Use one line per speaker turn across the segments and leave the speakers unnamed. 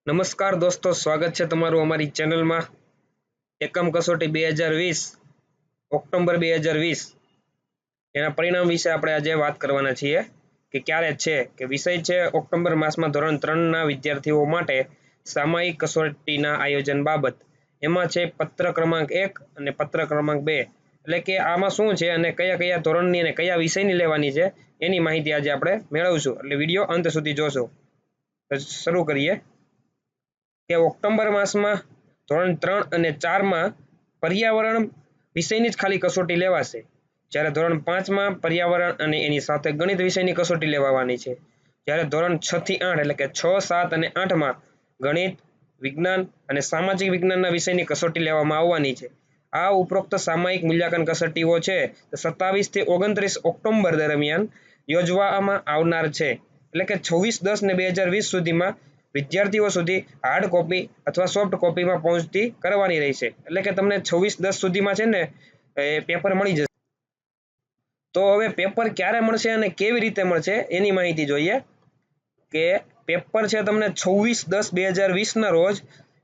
नमस्कार दोस्तों, स्वागत है तमारू अमारी चेनल में। एकम कसोटी 2020 ऑक्टोबर 2020 एना परिणाम विषे आपणे आजे वात करवाना छीए कि क्यारे छे कि विषय छे ऑक्टोबर मास में धोरण 3 ना विद्यार्थीओ माटे सामयिक कसोटीना आयोजन बाबत। एमां छे पत्र क्रमांक 1 अने पत्र क्रमांक 2 એટલે કે આમાં શું છે અને કયા કયા ધોરણની અને કયા વિષયની લેવાની છે એની માહિતી આજે આપણે મેળવશું, એટલે વિડિયો અંત સુધી જોશો। તો શરૂ કરીએ કે ઓક્ટોબર માસમાં ધોરણ 3 અને 4 માં પર્યાવરણ વિષયની જ ખાલી કસોટી લેવાશે, જ્યારે ધોરણ 5 માં પર્યાવરણ અને એની સાથે ગણિત વિષયની કસોટી લેવાની છે, જ્યારે ધોરણ 6 થી 8 એટલે કે 6, 7 અને 8 માં ગણિત, વિજ્ઞાન અને સામાજિક વિજ્ઞાનના વિષયની કસોટી લેવામાં આવવાની છે। આ ઉપરોક્ત સામયિક મૂલ્યાંકન કસોટીઓ છે 27 થી 29 ઓક્ટોબર દરમિયાન યોજવામાં આવનાર છે, એટલે કે 26/10/2020 સુધીમાં વિદ્યાર્થીઓ સુધી હાર્ડ કોપી अथवा सॉफ्ट कॉपी में पहुंचती करवानी रहेशे। એટલે કે તમને 26/10 સુધીમાં છે ને પેપર મળી જશે। તો હવે પેપર ક્યારે મળશે અને કેવી રીતે મળશે એની માહિતી જોઈએ કે પેપર છે તમને 26/10/2020 ના રોજ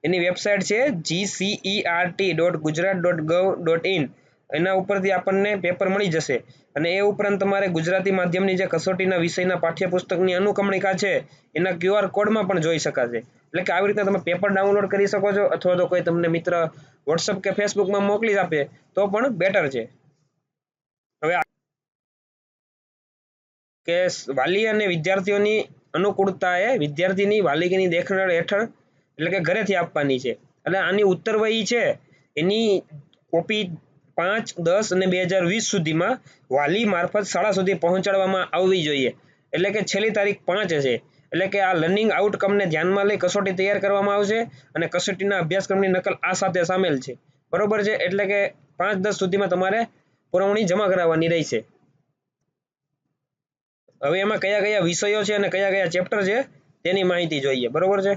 એની વેબસાઇટ છે gcert.gujarat.gov.in એના ઉપરથી આપણને પેપર મળી જશે। અને એ ઉપરાંત તમારે ગુજરાતી માધ્યમની જે કસોટીના વિષયના પાઠ્યપુસ્તકની અનુક્રમણિકા છે એના QR કોડમાં પણ જોઈ શકાશે। એટલે કે આવી રીતે તમે પેપર ડાઉનલોડ કરી શકો છો, અથવા તો કોઈ તમને મિત્ર WhatsApp કે Facebook માં મોકલી આપે તો પણ બેટર છે। હવે કે વાલી અને વિદ્યાર્થીઓની અનુકૂળતાએ વિદ્યાર્થીની વાલીની દેખરેખ હેઠળ એટલે કે ઘરેથી આપવાની છે, એટલે આની ઉત્તરવહી છે એની કોપી 5, 10 અને 2020 સુધીમાં વાલી મારફત શાળા સુધી પહોંચાડવામાં આવવી જોઈએ। એટલે કે છેલ્લી તારીખ 5 હશે, એટલે કે આ લર્નિંગ આઉટકમને ધ્યાનમાં લઈ કસોટી તૈયાર કરવામાં આવશે અને કસોટીના અભ્યાસક્રમની નકલ આ સાથે સામેલ છે, બરોબર છે। એટલે કે 5-10 સુધીમાં તમારે પુરવણી જમા કરાવવાની રહેશે। હવે એમાં કયા કયા વિષયો છે અને કયા કયા ચેપ્ટર છે તેની માહિતી જોઈએ, બરોબર છે।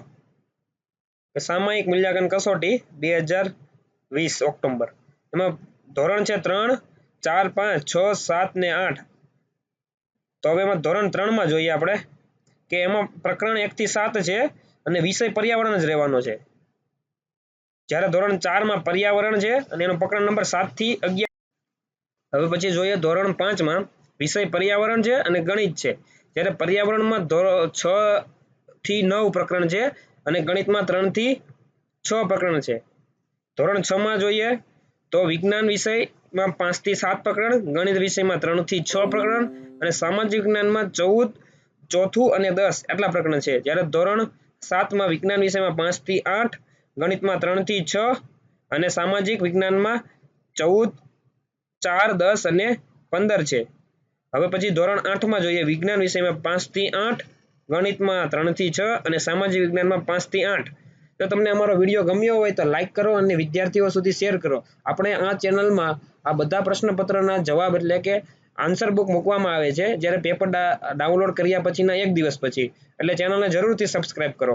સામયિક મૂલ્યાંકન કસોટી 2020 ઓક્ટોબર એમાં ધોરણ છે 3, 4, 5, 6, 7 ને 8। તો હવે એમાં ધોરણ 3 માં જોઈએ આપણે કે એમાં પ્રકરણ 1 થી 7 છે અને વિષય પર્યાવરણ જ રહેવાનો છે, જ્યારે ધોરણ 4 માં પર્યાવરણ છે અને એનો પ્રકરણ નંબર 7 થી 11। હવે પછી જોઈએ ધોરણ 5 માં વિષય પર્યાવરણ છે અને ગણિત છે, જ્યારે પર્યાવરણમાં 6 થી 9 પ્રકરણ છે અને ગણિતમાં 3 થી 6 પ્રકરણ છે। ધોરણ 6 માં જોઈએ તો વિજ્ઞાન વિષયમાં 5 થી 7 પ્રકરણ, ગણિત વિષયમાં 3 થી 6 પ્રકરણ અને સામાજિક વિજ્ઞાનમાં 14, ચોથું અને 10 એટલા પ્રકરણ છે, જ્યારે ધોરણ 7 માં વિજ્ઞાન વિષયમાં 5 થી 8, ગણિતમાં 3 થી 6 અને સામાજિક વિજ્ઞાનમાં 14, 4, 10 અને 15 છે। હવે પછી ધોરણ 8 માં જોઈએ વિજ્ઞાન વિષયમાં 5 થી 8, ગણિતમાં 3 થી 6 અને સામાજિક વિજ્ઞાનમાં 5 થી 8। તો તમને અમારો વિડીયો ગમ્યો હોય તો લાઈક કરો અને વિદ્યાર્થીઓ સુધી શેર કરો। આપણે આ ચેનલમાં આ બધા પ્રશ્નપત્રના જવાબ એટલે કે આન્સર બુક મૂકવામાં આવે છે જ્યારે પેપર ડાઉનલોડ કર્યા પછીના 1 દિવસ પછી, એટલે ચેનલને જરૂરથી સબસ્ક્રાઇબ કરો।